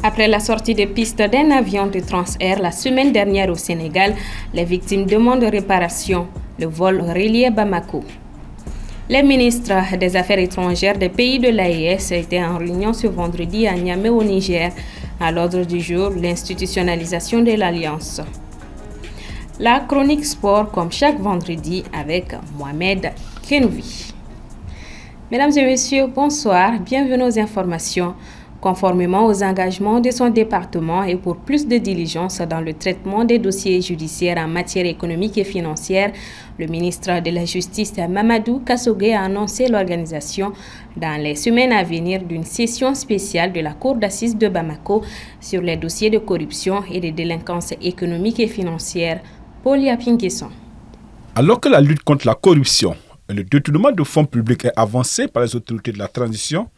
Après la sortie de piste d'un avion de Transair la semaine dernière au Sénégal, les victimes demandent réparation. Le vol reliait Bamako. Les ministres des Affaires étrangères des pays de l'AES étaient en réunion ce vendredi à Niamey au Niger. À l'ordre du jour, l'institutionnalisation de l'Alliance. La chronique sport comme chaque vendredi avec Mohamed Kenouvi. Mesdames et messieurs, bonsoir, bienvenue aux informations. Conformément aux engagements de son département et pour plus de diligence dans le traitement des dossiers judiciaires en matière économique et financière, le ministre de la Justice Mamadou Kassogué a annoncé l'organisation dans les semaines à venir d'une session spéciale de la Cour d'assises de Bamako sur les dossiers de corruption et de délinquance économique et financière. Paul Yapinguesson. Alors que la lutte contre la corruption et le détournement de fonds publics est avancée par les autorités de la transition,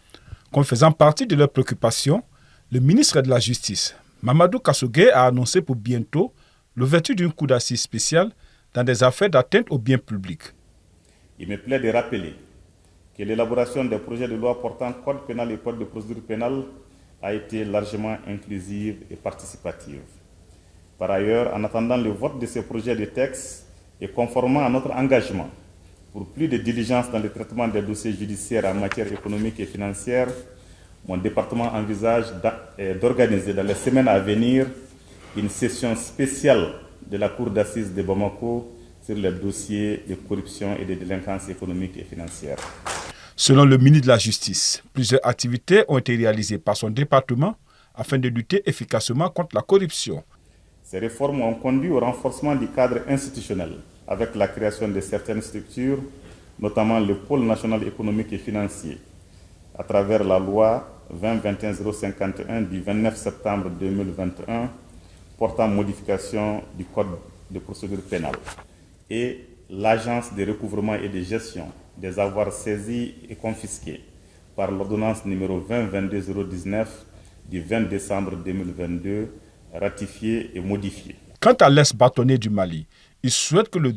comme faisant partie de leurs préoccupations, le ministre de la Justice, Mamadou Kassogué, a annoncé pour bientôt l'ouverture d'une cour d'assises spéciale dans des affaires d'atteinte aux biens publics. Il me plaît de rappeler que l'élaboration des projets de loi portant code pénal et code de procédure pénale a été largement inclusive et participative. Par ailleurs, en attendant le vote de ces projets de texte et conformément à notre engagement pour plus de diligence dans le traitement des dossiers judiciaires en matière économique et financière, mon département envisage d'organiser dans les semaines à venir une session spéciale de la Cour d'assises de Bamako sur les dossiers de corruption et de délinquance économique et financière. Selon le ministre de la Justice, plusieurs activités ont été réalisées par son département afin de lutter efficacement contre la corruption. Ces réformes ont conduit au renforcement du cadre institutionnel avec la création de certaines structures, notamment le Pôle national économique et financier, à travers la loi 2021-051 du 29 septembre 2021 portant modification du Code de procédure pénale, et l'Agence de recouvrement et de gestion des avoirs saisis et confisqués par l'ordonnance numéro 2022-019 du 20 décembre 2022, ratifiée et modifiée. Quant à l'Est bâtonnier du Mali, il souhaite que le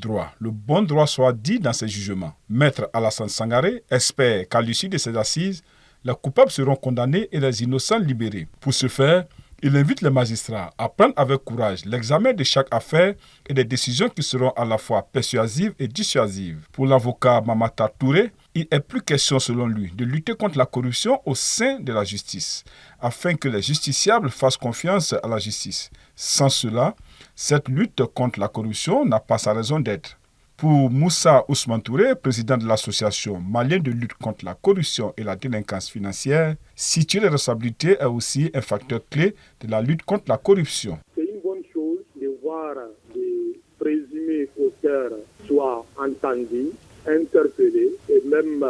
bon droit soit dit dans ses jugements. Maître Alassane Sangaré espère qu'à l'issue de ces assises, les coupables seront condamnés et les innocents libérés. Pour ce faire, il invite les magistrats à prendre avec courage l'examen de chaque affaire et des décisions qui seront à la fois persuasives et dissuasives. Pour l'avocat Mamata Touré, il est plus question selon lui de lutter contre la corruption au sein de la justice, afin que les justiciables fassent confiance à la justice. Sans cela, cette lutte contre la corruption n'a pas sa raison d'être. Pour Moussa Ousmane Touré, président de l'association malienne de lutte contre la corruption et la délinquance financière, situer les responsabilités est aussi un facteur clé de la lutte contre la corruption. C'est une bonne chose de voir des présumés auteurs soient entendus, interpellés et même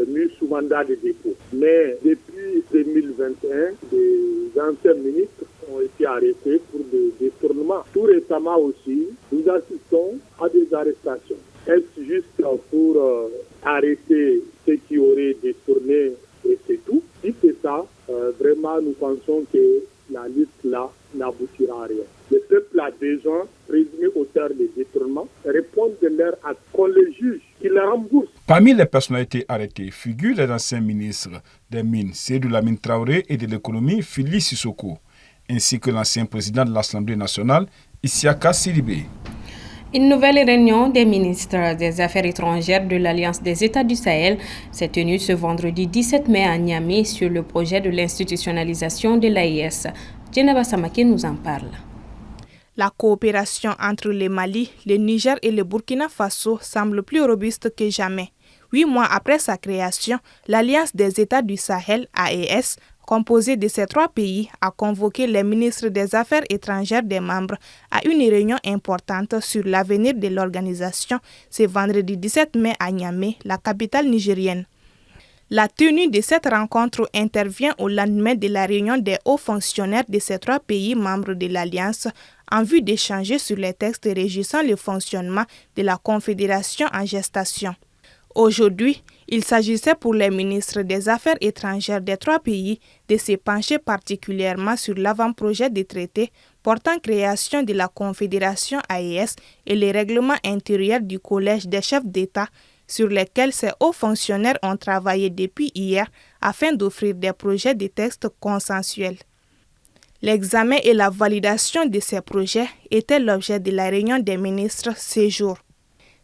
mis sous mandat de dépôt. Mais depuis 2021, des anciens ministres ont été arrêtés pour des détournements. Tout récemment aussi, nous assistons à des arrestations. Est-ce juste pour arrêter ceux qui auraient détourné et c'est tout? Si c'est ça, vraiment nous pensons que la lutte là n'aboutira à rien. Le peuple a besoin, présumés auteurs des détournements, répondre de leur acte, qu'on les juge, qu'ils les remboursent. Parmi les personnalités arrêtées figurent les anciens ministres des Mines, Seydou Lamine Traoré, et de l'économie, Fili Sissoko, ainsi que l'ancien président de l'Assemblée nationale, Isiaka Sidibé. Une nouvelle réunion des ministres des Affaires étrangères de l'Alliance des États du Sahel s'est tenue ce vendredi 17 mai à Niamey sur le projet de l'institutionnalisation de l'AES. Djenaba Samake nous en parle. La coopération entre le Mali, le Niger et le Burkina Faso semble plus robuste que jamais. 8 mois après sa création, l'Alliance des États du Sahel, AES, composée de ces 3 pays, a convoqué les ministres des Affaires étrangères des membres à une réunion importante sur l'avenir de l'organisation ce vendredi 17 mai à Niamey, la capitale nigérienne. La tenue de cette rencontre intervient au lendemain de la réunion des hauts fonctionnaires de ces 3 pays membres de l'Alliance en vue d'échanger sur les textes régissant le fonctionnement de la Confédération en gestation. Aujourd'hui, il s'agissait pour les ministres des Affaires étrangères des 3 pays de se pencher particulièrement sur l'avant-projet de traité portant création de la Confédération AES et les règlements intérieurs du Collège des chefs d'État sur lesquels ces hauts fonctionnaires ont travaillé depuis hier afin d'offrir des projets de textes consensuels. L'examen et la validation de ces projets étaient l'objet de la réunion des ministres ce jour.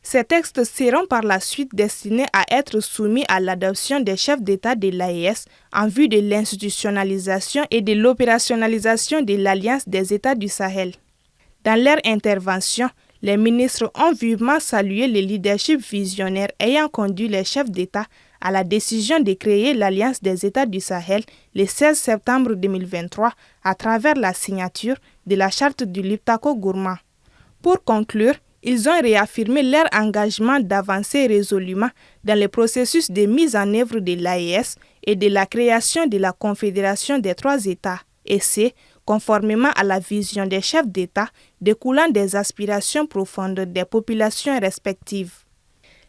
Ces textes seront par la suite destinés à être soumis à l'adoption des chefs d'État de l'AES en vue de l'institutionnalisation et de l'opérationnalisation de l'Alliance des États du Sahel. Dans leur intervention, les ministres ont vivement salué le leadership visionnaire ayant conduit les chefs d'État à la décision de créer l'Alliance des États du Sahel le 16 septembre 2023 à travers la signature de la charte du Liptako-Gourma. Pour conclure, ils ont réaffirmé leur engagement d'avancer résolument dans le processus de mise en œuvre de l'AES et de la création de la Confédération des trois États, et c'est conformément à la vision des chefs d'État découlant des aspirations profondes des populations respectives.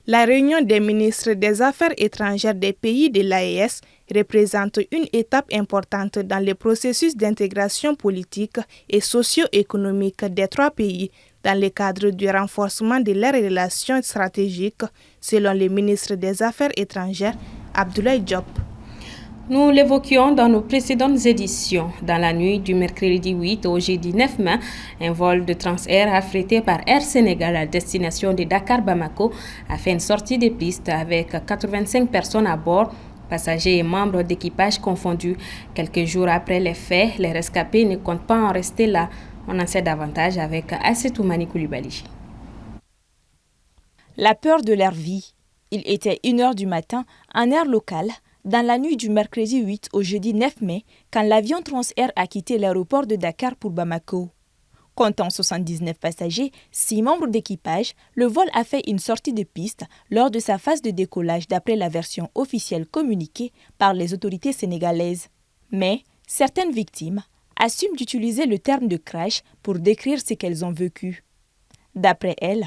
La réunion des ministres des Affaires étrangères des pays de l'AES représente une étape importante dans le processus d'intégration politique et socio-économique des trois pays dans le cadre du renforcement de leurs relations stratégiques, selon le ministre des Affaires étrangères, Abdoulaye Diop. Nous l'évoquions dans nos précédentes éditions. Dans la nuit du mercredi 8 au jeudi 9 mai, un vol de Transair affrété par Air Sénégal à destination de Dakar-Bamako a fait une sortie de piste avec 85 personnes à bord, passagers et membres d'équipage confondus. Quelques jours après les faits, les rescapés ne comptent pas en rester là. On en sait davantage avec Assetoumani Koulibaly. La peur de leur vie. Il était 1h du matin en air local, dans la nuit du mercredi 8 au jeudi 9 mai, quand l'avion Transair a quitté l'aéroport de Dakar pour Bamako. Comptant 79 passagers, 6 membres d'équipage, le vol a fait une sortie de piste lors de sa phase de décollage d'après la version officielle communiquée par les autorités sénégalaises. Mais certaines victimes assument d'utiliser le terme de crash pour décrire ce qu'elles ont vécu. D'après elles,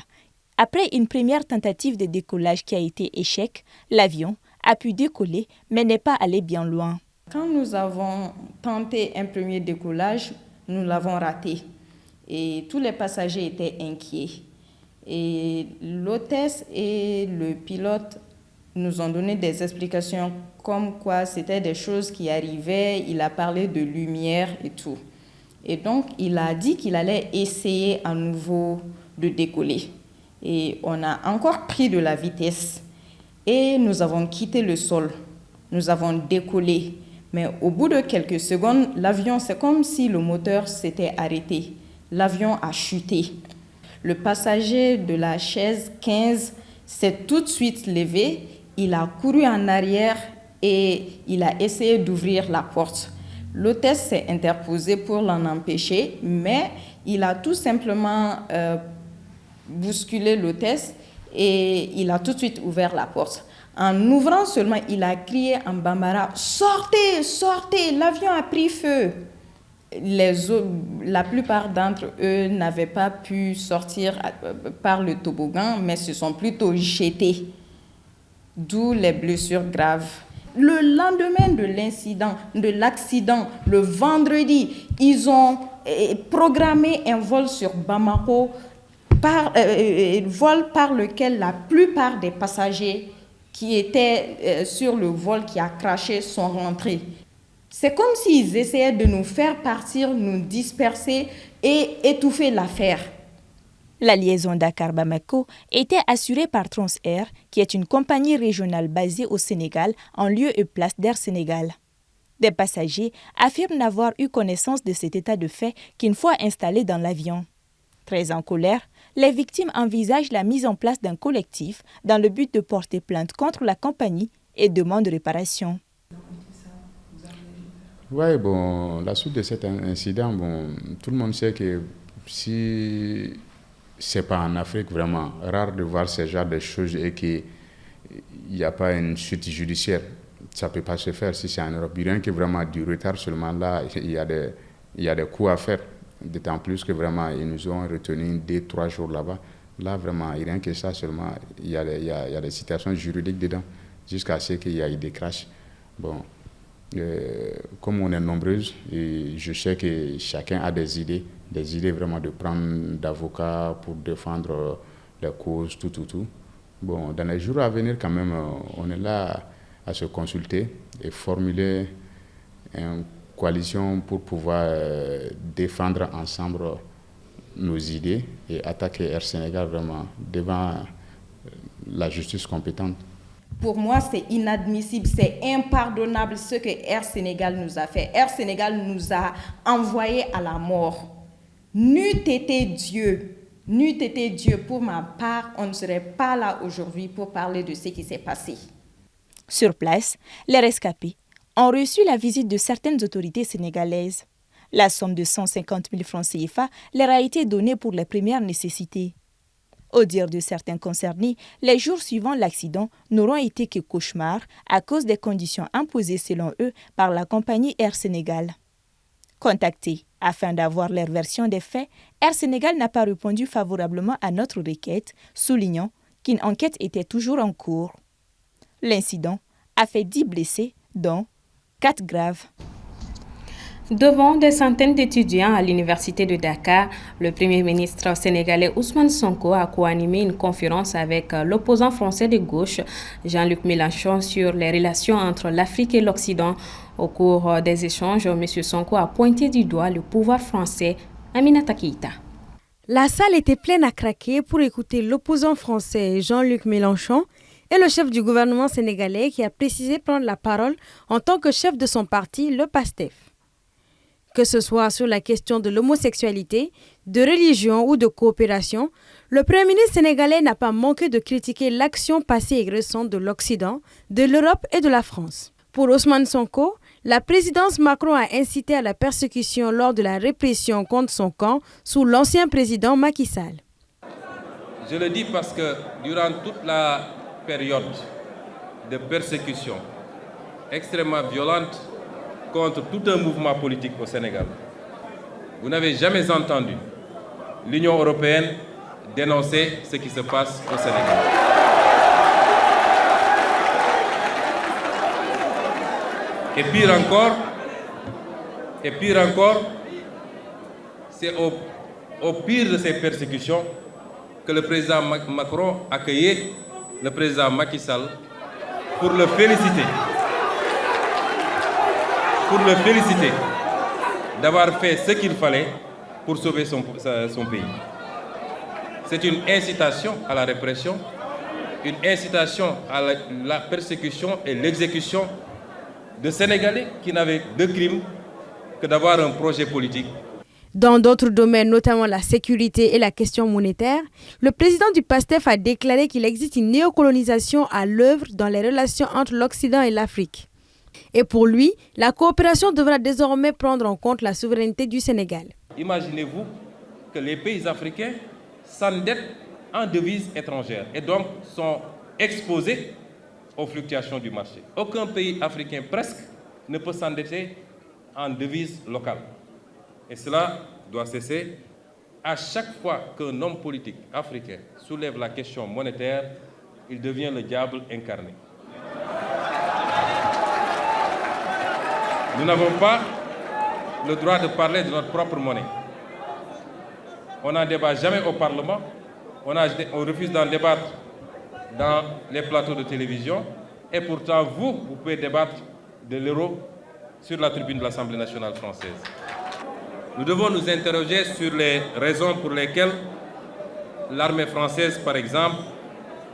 après une première tentative de décollage qui a été échec, l'avion a pu décoller mais n'est pas allé bien loin. Quand nous avons tenté un premier décollage, nous l'avons raté et tous les passagers étaient inquiets. Et l'hôtesse et le pilote nous ont donné des explications comme quoi c'était des choses qui arrivaient, il a parlé de lumière et tout. Et donc il a dit qu'il allait essayer à nouveau de décoller. Et on a encore pris de la vitesse et nous avons quitté le sol. Nous avons décollé. Mais au bout de quelques secondes, l'avion, c'est comme si le moteur s'était arrêté. L'avion a chuté. Le passager de la chaise 15 s'est tout de suite levé. Il a couru en arrière et il a essayé d'ouvrir la porte. L'hôtesse s'est interposée pour l'en empêcher, mais il a tout simplement bousculé l'hôtesse et il a tout de suite ouvert la porte. En ouvrant seulement, il a crié en bambara « Sortez, sortez, l'avion a pris feu !» La plupart d'entre eux n'avaient pas pu sortir par le toboggan, mais se sont plutôt jetés, d'où les blessures graves. Le lendemain de l'incident, de l'accident, le vendredi, ils ont programmé un vol sur Bamako, vol par lequel la plupart des passagers qui étaient sur le vol qui a crashé sont rentrés. C'est comme s'ils essayaient de nous faire partir, nous disperser et étouffer l'affaire. La liaison Dakar-Bamako était assurée par Transair, qui est une compagnie régionale basée au Sénégal en lieu et place d'Air Sénégal. Des passagers affirment n'avoir eu connaissance de cet état de fait qu'une fois installés dans l'avion. Très en colère, les victimes envisagent la mise en place d'un collectif dans le but de porter plainte contre la compagnie et demandent réparation. Oui, bon, la suite de cet incident, bon, tout le monde sait que si c'est pas en Afrique, vraiment rare de voir ce genre de choses et qu'il n'y a pas une suite judiciaire. Ça ne peut pas se faire si c'est en Europe. Rien que vraiment du retard seulement là, il y a des coups à faire. D'autant plus que vraiment, ils nous ont retenu 2-3 jours là-bas. Là, vraiment, rien que ça seulement, il y a des situations juridiques dedans, jusqu'à ce qu'il y ait des crashs. Bon, comme on est nombreuses, et je sais que chacun a des idées vraiment de prendre d'avocats pour défendre les causes, tout. Bon, dans les jours à venir, quand même, on est là à se consulter et formuler un coalition pour pouvoir défendre ensemble nos idées et attaquer Air Sénégal vraiment devant la justice compétente. Pour moi, c'est inadmissible, c'est impardonnable ce que Air Sénégal nous a fait. Air Sénégal nous a envoyés à la mort. N'eût été Dieu, pour ma part, on ne serait pas là aujourd'hui pour parler de ce qui s'est passé. Sur place, les rescapés ont reçu la visite de certaines autorités sénégalaises. La somme de 150 000 francs CFA leur a été donnée pour les premières nécessités. Au dire de certains concernés, les jours suivant l'accident n'auront été que cauchemars à cause des conditions imposées selon eux par la compagnie Air Sénégal. Contacté afin d'avoir leur version des faits, Air Sénégal n'a pas répondu favorablement à notre requête, soulignant qu'une enquête était toujours en cours. L'incident a fait 10 blessés, dont 4 graves. Devant des centaines d'étudiants à l'université de Dakar, le Premier ministre sénégalais Ousmane Sonko a co-animé une conférence avec l'opposant français de gauche, Jean-Luc Mélenchon, sur les relations entre l'Afrique et l'Occident. Au cours des échanges, M. Sonko a pointé du doigt le pouvoir français. Aminata Keïta. La salle était pleine à craquer pour écouter l'opposant français Jean-Luc Mélenchon et le chef du gouvernement sénégalais qui a précisé prendre la parole en tant que chef de son parti, le PASTEF. Que ce soit sur la question de l'homosexualité, de religion ou de coopération, le Premier ministre sénégalais n'a pas manqué de critiquer l'action passée et récente de l'Occident, de l'Europe et de la France. Pour Ousmane Sonko, la présidence Macron a incité à la persécution lors de la répression contre son camp sous l'ancien président Macky Sall. Je le dis parce que durant toute la période de persécution extrêmement violente contre tout un mouvement politique au Sénégal, vous n'avez jamais entendu l'Union européenne dénoncer ce qui se passe au Sénégal. Et pire encore, c'est au pire de ces persécutions que le président Macron a accueilli le président Macky Sall pour le féliciter d'avoir fait ce qu'il fallait pour sauver son pays. C'est une incitation à la répression, une incitation à la persécution et l'exécution de Sénégalais qui n'avaient de crime que d'avoir un projet politique. Dans d'autres domaines, notamment la sécurité et la question monétaire, le président du PASTEF a déclaré qu'il existe une néocolonisation à l'œuvre dans les relations entre l'Occident et l'Afrique. Et pour lui, la coopération devra désormais prendre en compte la souveraineté du Sénégal. Imaginez-vous que les pays africains s'endettent en devises étrangères et donc sont exposés aux fluctuations du marché. Aucun pays africain presque ne peut s'endetter en devises locales. Et cela doit cesser. À chaque fois qu'un homme politique africain soulève la question monétaire, il devient le diable incarné. Nous n'avons pas le droit de parler de notre propre monnaie. On n'en débat jamais au Parlement, on refuse d'en débattre dans les plateaux de télévision, et pourtant vous pouvez débattre de l'euro sur la tribune de l'Assemblée nationale française. Nous devons nous interroger sur les raisons pour lesquelles l'armée française, par exemple,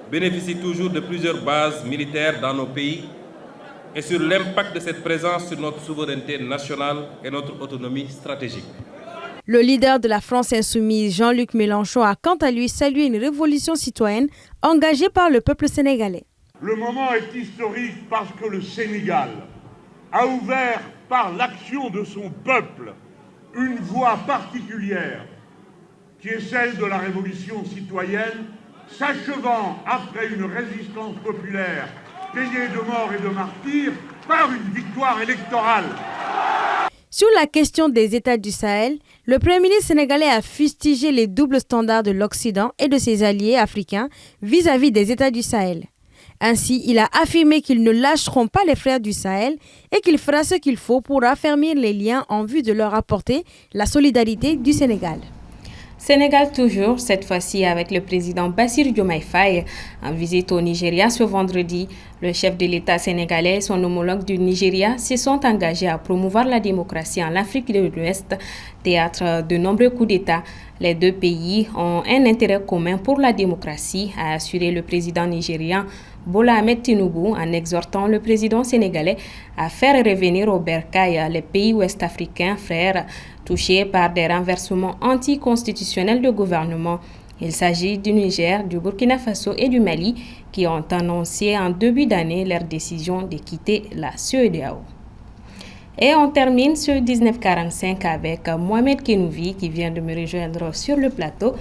bénéficie toujours de plusieurs bases militaires dans nos pays et sur l'impact de cette présence sur notre souveraineté nationale et notre autonomie stratégique. Le leader de la France insoumise, Jean-Luc Mélenchon, a quant à lui salué une révolution citoyenne engagée par le peuple sénégalais. Le moment est historique parce que le Sénégal a ouvert par l'action de son peuple une voie particulière qui est celle de la révolution citoyenne, s'achevant après une résistance populaire payée de morts et de martyrs par une victoire électorale. Sur la question des États du Sahel, le Premier ministre sénégalais a fustigé les doubles standards de l'Occident et de ses alliés africains vis-à-vis des États du Sahel. Ainsi, il a affirmé qu'ils ne lâcheront pas les frères du Sahel et qu'il fera ce qu'il faut pour affermir les liens en vue de leur apporter la solidarité du Sénégal. Sénégal toujours, cette fois-ci avec le président Bassirou Diomaye Faye en visite au Nigeria ce vendredi. Le chef de l'État sénégalais et son homologue du Nigeria se sont engagés à promouvoir la démocratie en Afrique de l'Ouest, théâtre de nombreux coups d'État. Les deux pays ont un intérêt commun pour la démocratie, a assuré le président nigérian Bola Ahmed Tinubu en exhortant le président sénégalais à faire revenir au bercail les pays ouest-africains frères touchés par des renversements anticonstitutionnels de gouvernement. Il s'agit du Niger, du Burkina Faso et du Mali qui ont annoncé en début d'année leur décision de quitter la CEDEAO. Et on termine ce 1945 avec Mohamed Kenouvi qui vient de me rejoindre sur le plateau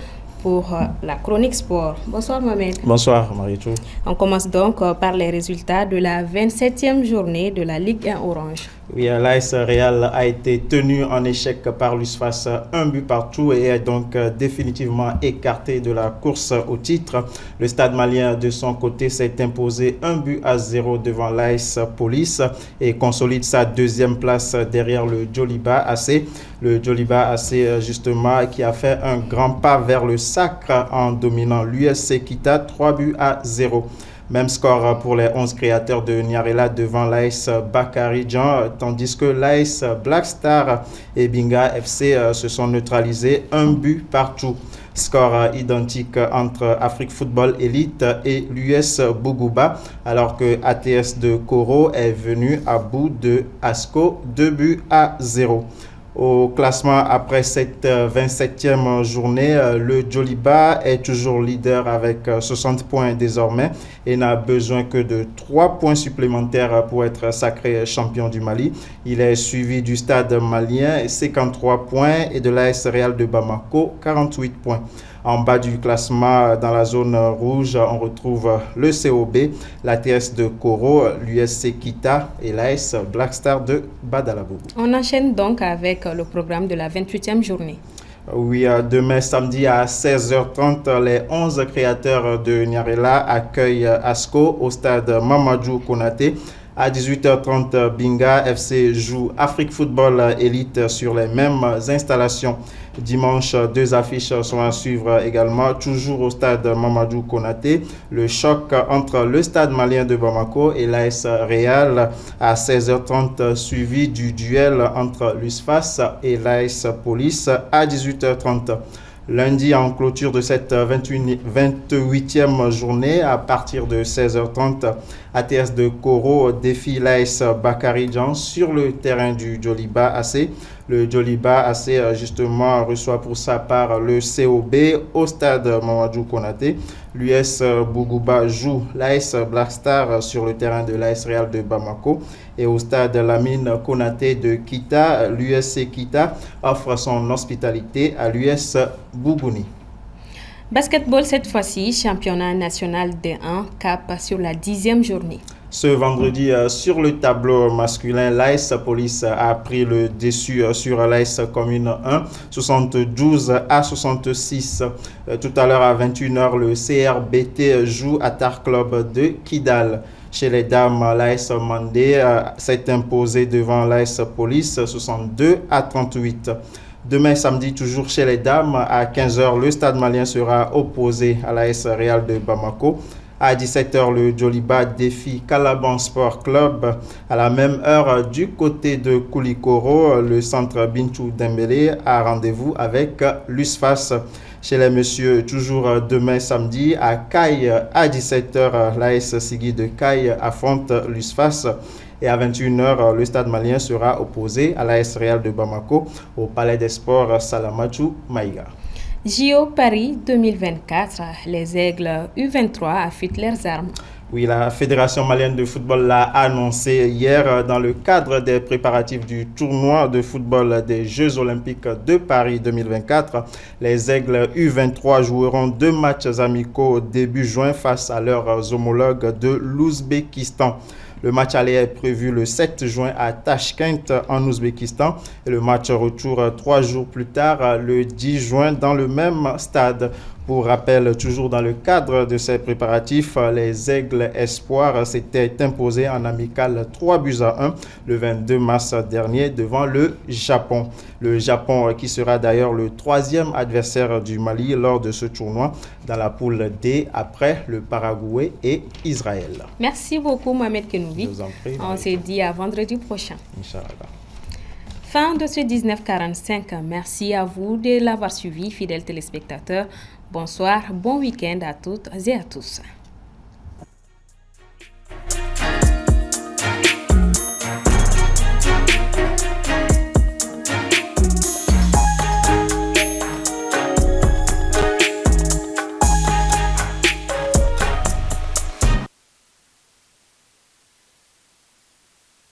pour la chronique sport. Bonsoir Mohamed. Bonsoir Maritou. On commence donc par les résultats de la 27e journée de la Ligue 1 Orange. Oui, l'AS Real a été tenu en échec par l'USFAS 1 but partout et est donc définitivement écarté de la course au titre. Le Stade malien de son côté s'est imposé 1-0 devant l'AS Police et consolide sa deuxième place derrière le Djoliba AC. Le Djoliba AC justement qui a fait un grand pas vers le sacre en dominant l'USC Kita 3-0. Même score pour les 11 créateurs de Niarela devant l'AS Bakary Djan, tandis que l'AS Black Star et Binga FC se sont neutralisés 1 but partout. Score identique entre Afrique Football Elite et l'US Bougouba, alors que ATS de Koro est venu à bout de Asco 2-0. Au classement après cette 27e journée, le Djoliba est toujours leader avec 60 points désormais et n'a besoin que de 3 points supplémentaires pour être sacré champion du Mali. Il est suivi du Stade malien, 53 points, et de l'AS Real de Bamako, 48 points. En bas du classement, dans la zone rouge, on retrouve le COB, l'ATS de Koro, l'USC Kita et l'AS Black Star de Badalabougou. On enchaîne donc avec le programme de la 28e journée. Oui, demain samedi à 16h30, les 11 créateurs de Niarela accueillent Asco au stade Mamadou Konaté. À 18h30, Binga FC joue Afrique Football Elite sur les mêmes installations. Dimanche, 2 affiches sont à suivre également, toujours au stade Mamadou Konaté. Le choc entre le stade malien de Bamako et l'AS Real à 16h30, suivi du duel entre l'USFAS et l'AS Police à 18h30. Lundi, en clôture de cette 28e journée, à partir de 16h30, ATS de Koro défie l'AS Bakary Djan sur le terrain du Djoliba AC. Le Djoliba AC justement reçoit pour sa part le COB au stade Mamadou Konaté. L'US Bougouba joue l'AS Black Star sur le terrain de l'AS Real de Bamako. Et au stade Lamine Konaté de Kita, l'USC Kita offre son hospitalité à l'US Bougouni. Basketball cette fois-ci, championnat national D1, cap sur la 10e journée. Ce vendredi, sur le tableau masculin, l'AS Police a pris le dessus sur l'AS Commune 1, 72-66. Tout à l'heure à 21h, le CRBT joue à Tar Club de Kidal. Chez les dames, l'AS Mandé s'est imposé devant l'AS Police 62-38. Demain samedi, toujours chez les dames, à 15h, le Stade malien sera opposé à l'AS Real de Bamako. À 17h, le Djoliba défie Calaban Sport Club. À la même heure, du côté de Koulikoro, le centre Bintou Dembélé a rendez-vous avec l'USFAS. Chez les messieurs, toujours demain samedi, à Caille, à 17h, l'AS Sigui de Caille affronte l'USFAS. Et à 21h, le Stade malien sera opposé à l'AS Real de Bamako au Palais des Sports Salamachou Maïga. JO Paris 2024, les Aigles U23 affûtent leurs armes. Oui, la Fédération malienne de football l'a annoncé hier dans le cadre des préparatifs du tournoi de football des Jeux olympiques de Paris 2024. Les Aigles U23 joueront 2 matchs amicaux début juin face à leurs homologues de l'Ouzbékistan. Le match aller est prévu le 7 juin à Tachkent en Ouzbékistan et le match retour 3 jours plus tard, le 10 juin, dans le même stade. Pour rappel, toujours dans le cadre de ces préparatifs, les Aigles Espoirs s'étaient imposés en amical 3-1 le 22 mars dernier devant le Japon. Le Japon qui sera d'ailleurs le 3e adversaire du Mali lors de ce tournoi dans la poule D après le Paraguay et Israël. Merci beaucoup Mohamed Kenoubi. Je vous en prie. On se dit à vendredi prochain. Inch'Allah. Fin de ce 1945. Merci à vous de l'avoir suivi, fidèles téléspectateurs. Bonsoir, bon week-end à toutes et à tous.